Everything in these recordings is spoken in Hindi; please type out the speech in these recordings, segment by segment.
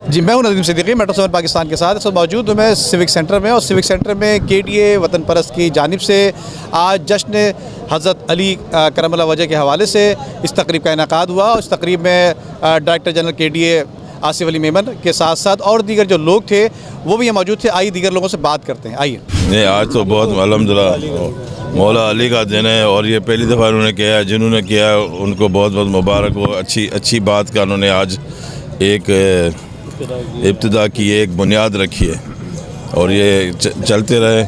जी, मैं हूं नदीम सिद्दीकी, मेट्रो 7 पाकिस्तान के साथ। इस वक्त मौजूद हूं मैं सिविक सेंटर में, और सिविक सेंटर में KDA वतन परस्त की जानिब से आज जश्न हज़रत अली करमल्लाहु वजह के हवाले से इस तकरीब का इनेकाद हुआ। और इस तकरीब में director general KDA Asif Ali Memon के साथ साथ और दीगर जो लोग थे वो भी यहाँ मौजूद थे। आइए दीगर लोगों से बात करते हैं। आइए। नहीं, आज तो बहुत अल्हम्दुलिल्लाह मौला अली का दिन है, और ये पहली दफ़ा उन्होंने किया है। जिन्होंने किया है उनको बहुत बहुत मुबारक हो। अच्छी बात का उन्होंने आज एक इब्तिदा की, एक बुनियाद रखी है, और ये चलते रहे।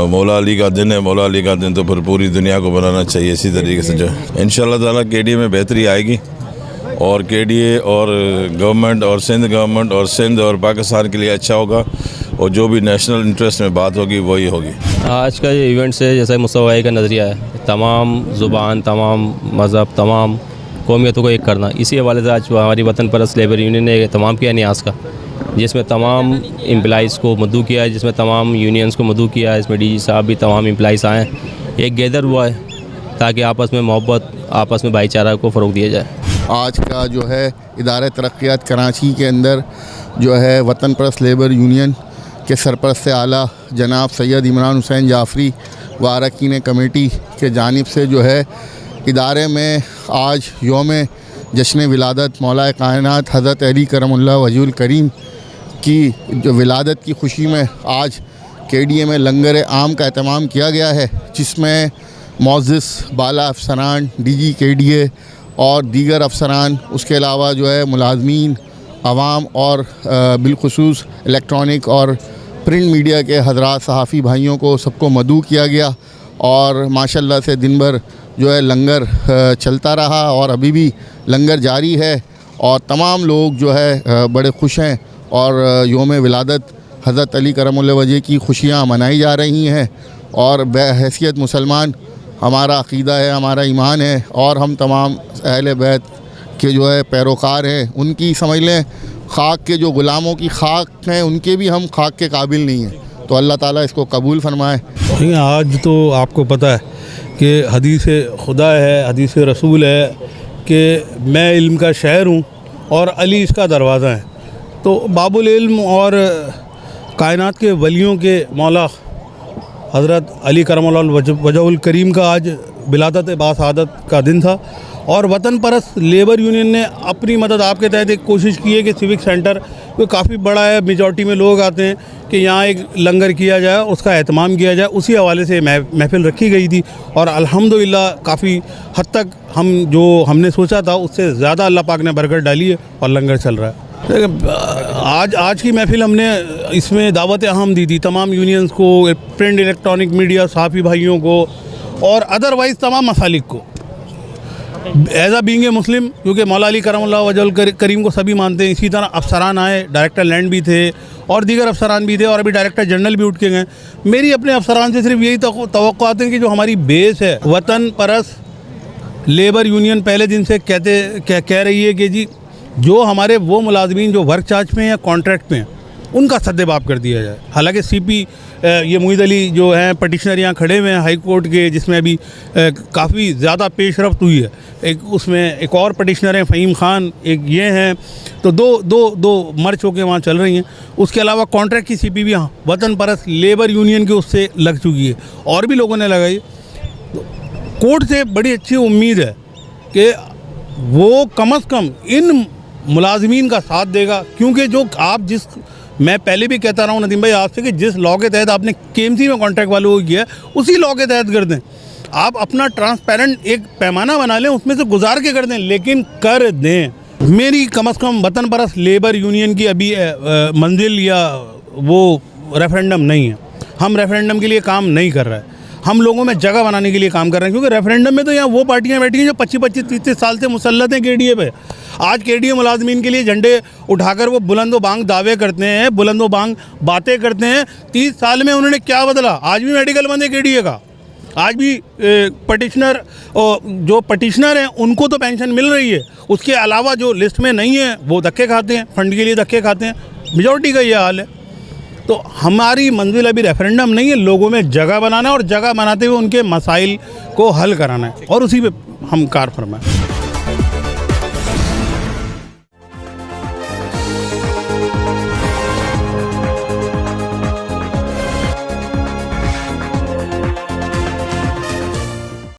मौला अली का दिन है, मौला अली का दिन तो फिर पूरी दुनिया को बनाना चाहिए इसी तरीके से। जो इंशाअल्लाह ताला KDA में बेहतरी आएगी, और KDA और गवर्नमेंट और सिंध गवर्नमेंट और सिंध और पाकिस्तान के लिए अच्छा होगा, और जो भी नेशनल इंटरेस्ट में बात होगी वही होगी। आज का ये इवेंट से जैसे मुसावाई का नज़रिया है, तमाम ज़ुबान, तमाम मज़हब, तमाम कौमियतों को एक करना, इसी हवाले से आज हमारी वतन परस्त लेबर यूनियन ने तमाम किया न्यास का, जिसमें तमाम एम्प्लॉइज़ को मदऊ किया है, जिसमें तमाम यूनियंस को मदऊ किया है। इसमें DG साहब भी, तमाम एम्प्लॉइज़ आए, एक गैदर हुआ है ताकि आपस में मोहब्बत, आपस में भाईचारा को फ़रोग़ दिया जाए। आज का जो है इदारे तरक्यात कराची के अंदर जो है वतन परस्त लेबर यूनियन के सरपरस्त आला जनाब सैयद इमरान हुसैन जाफ़री व अरकान कमेटी के जानिब से जो है इदारे में आज योम जश्न विलादत मौला कायनात हज़रत अली करमुल्लाह वजहुल करीम की जो विलादत की खुशी में आज KDA में लंगर आम का एहतमाम किया गया है, जिसमें मोअज़्ज़िज़ बाला अफसरान, DG KDA और दीगर अफसरान, उसके अलावा जो है मुलाज़मीन, आवाम और बिलखुसूस इलेक्ट्रॉनिक और प्रिंट मीडिया के हज़रात, सहाफ़ी भाइयों को सबको मदऊ किया गया। और माशाल्लाह से दिन भर जो है लंगर चलता रहा, और अभी भी लंगर जारी है, और तमाम लोग जो है बड़े खुश हैं, और योम विलादत हज़रत अली करमुल्लाहु वजह की खुशियाँ मनाई जा रही हैं। और बहैसियत मुसलमान हमारा अक़ीदा है, हमारा ईमान है, और हम तमाम अहले बैत के जो है पैरोकार हैं। उनकी समझ लें खाक के जो ग़ुलामों की खाक हैं, उनके भी हम खाक के काबिल नहीं हैं। तो अल्लाह ताला इसको कबूल फरमाए। आज तो आपको पता है कि हदीस खुदा है, हदीस रसूल है कि मैं इल्म का शहर हूँ और अली इसका दरवाज़ा है। तो बाबुल इल्म और कायनात के वलियों के मौला हज़रत अली करमुल्लाहु वजहुल करीम का आज विलादत बासआदत का दिन था, और वतन परस्त लेबर यूनियन ने अपनी मदद आपके तहत एक कोशिश की है कि सिविक सेंटर वो काफ़ी बड़ा है, मेजॉरिटी में लोग आते हैं, कि यहाँ एक लंगर किया जाए, उसका एहतमाम किया जाए। उसी हवाले से महफ़िल रखी गई थी, और अल्हम्दुलिल्लाह काफ़ी हद तक हमने सोचा था उससे ज़्यादा अल्लाह पाक ने बरकत डाली है, और लंगर चल रहा है। आज की महफ़िल हमने इसमें दावत अहम दी थी तमाम यूनियंस को, प्रिंट इलेक्ट्रॉनिक मीडिया, सहाफ़ी भाइयों को, और अदरवाइज़ तमाम मसालिक को। एज अ बीइंग ए मुस्लिम, क्योंकि मौला अली करमुल्लाहु वजहुल करीम को सभी मानते हैं। इसी तरह अफसरान आए, डायरेक्टर लैंड भी थे, और दीगर अफसरान भी थे, और अभी डायरेक्टर जनरल भी उठ के गए। मेरी अपने अफसरान से सिर्फ यही तवक्कुआत है कि जो हमारी बेस है वतन परस्त लेबर यूनियन पहले दिन से कह रही है कि जी जो हमारे वो मुलाजमीन जो वर्क चार्ज पे हैं या कॉन्ट्रैक्ट पे हैं, उनका सद्देबाप कर दिया जाए। हालांकि CP ये मुईद अली जो हैं पटिशनर यहाँ खड़े हुए हैं हाई कोर्ट के, जिसमें अभी काफ़ी ज़्यादा पेशरफ्त हुई है। उसमें एक और पटिशनर हैं फ़हीम ख़ान, एक ये हैं, तो दो मर्च होकर वहाँ चल रही हैं। उसके अलावा कॉन्ट्रैक्ट की CP भी यहाँ वतन परस्त लेबर यूनियन के उससे लग चुकी है, और भी लोगों ने लगाई। कोर्ट से बड़ी अच्छी उम्मीद है कि वो कम से कम इन मुलाजमीन का साथ देगा, क्योंकि जो मैं पहले भी कहता रहा हूँ नदीम भाई आपसे कि जिस लॉ के तहत आपने KMC में कॉन्ट्रैक्ट वालों को किया उसी लॉ के तहत कर दें। आप अपना ट्रांसपेरेंट एक पैमाना बना लें, उसमें से गुजार के कर दें, लेकिन कर दें। मेरी कम से कम वतन परस्त लेबर यूनियन की अभी मंजिल या वो रेफरेंडम नहीं है। हम रेफरेंडम के लिए काम नहीं कर रहे हैं, हम लोगों में जगह बनाने के लिए काम कर रहे हैं। क्योंकि रेफरेंडम में तो यहाँ वो पार्टियाँ बैठी हैं जो 25-25, 30-30 साल से मुसल्लत हैं KDA पे। आज KDA मुलाजमीन के लिए झंडे उठाकर वो बुलंदो बांग दावे करते हैं, बुलंदो बांग बातें करते हैं। 30 साल में उन्होंने क्या बदला? आज भी मेडिकल बंद है KDA का, आज भी पटिशनर जो पटिशनर हैं उनको तो पेंशन मिल रही है, उसके अलावा जो लिस्ट में नहीं है वो धक्के खाते हैं, फंड के लिए धक्के खाते हैं। मेजॉरिटी का ये हाल है। तो हमारी मंजिल अभी रेफरेंडम नहीं है, लोगों में जगह बनाना है, और जगह बनाते हुए उनके मसाइल को हल कराना है, और उसी पे हम कार फरमाएं।